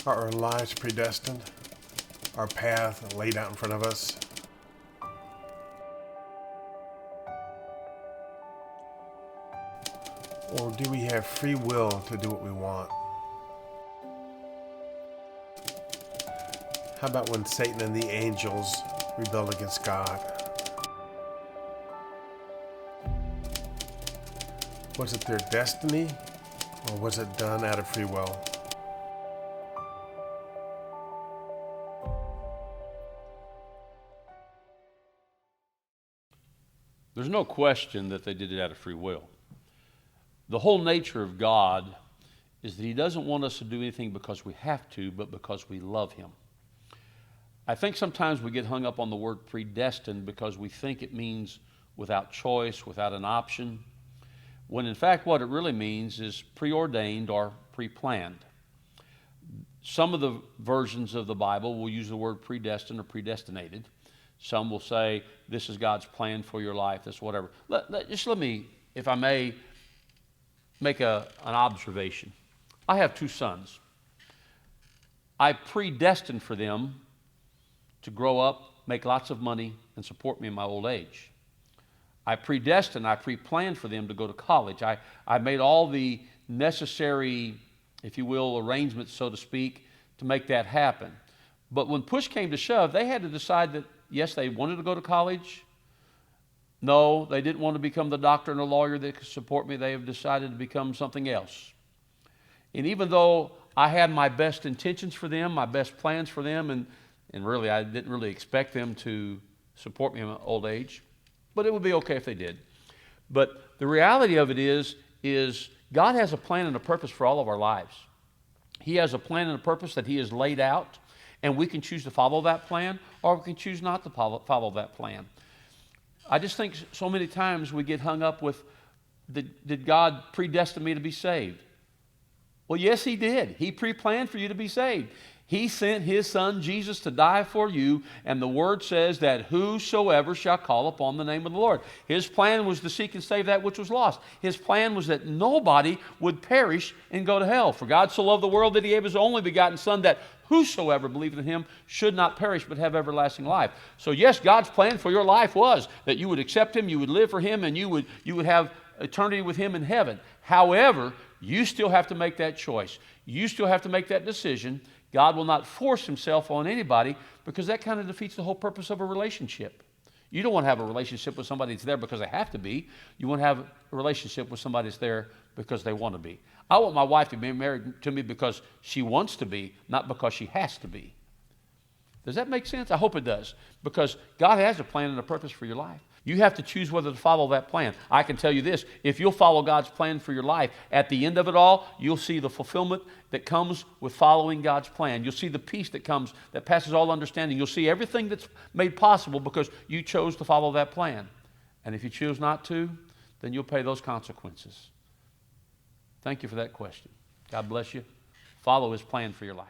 Are our lives predestined? Our path laid out in front of us? Or do we have free will to do what we want? How about when Satan and the angels rebelled against God? Was it their destiny, or was it done out of free will? There's no question that they did it out of free will. The whole nature of God is that He doesn't want us to do anything because we have to, but because we love Him. I think sometimes we get hung up on the word predestined because we think it means without choice, without an option, when in fact what it really means is preordained or pre-planned. Some of the versions of the Bible will use the word predestined or predestinated. Some will say, this is God's plan for your life, this whatever. Let me, if I may, make an observation. I have two sons. I predestined for them to grow up, make lots of money, and support me in my old age. I pre-planned for them to go to college. I made all the necessary, if you will, arrangements, so to speak, to make that happen. But when push came to shove, they had to decide that, yes, they wanted to go to college. No, they didn't want to become the doctor and a lawyer that could support me. They have decided to become something else. And even though I had my best intentions for them, my best plans for them, and really I didn't really expect them to support me in my old age, but it would be okay if they did. But the reality of it is God has a plan and a purpose for all of our lives. He has a plan and a purpose that He has laid out, and we can choose to follow that plan, or we can choose not to follow that plan. I just think so many times we get hung up with, did God predestine me to be saved? Well, yes, He did. He pre-planned for you to be saved. He sent His Son Jesus to die for you, and the Word says that whosoever shall call upon the name of the Lord. His plan was to seek and save that which was lost. His plan was that nobody would perish and go to hell. For God so loved the world that He gave His only begotten Son, that whosoever believeth in Him should not perish but have everlasting life. So yes, God's plan for your life was that you would accept Him, you would live for Him, and you would have eternity with Him in heaven. However, you still have to make that choice. You still have to make that decision. God will not force Himself on anybody, because that kind of defeats the whole purpose of a relationship. You don't want to have a relationship with somebody that's there because they have to be. You want to have a relationship with somebody that's there because they want to be. I want my wife to be married to me because she wants to be, not because she has to be. Does that make sense? I hope it does, because God has a plan and a purpose for your life. You have to choose whether to follow that plan. I can tell you this, if you'll follow God's plan for your life, at the end of it all, you'll see the fulfillment that comes with following God's plan. You'll see the peace that comes, that passes all understanding. You'll see everything that's made possible because you chose to follow that plan. And if you choose not to, then you'll pay those consequences. Thank you for that question. God bless you. Follow His plan for your life.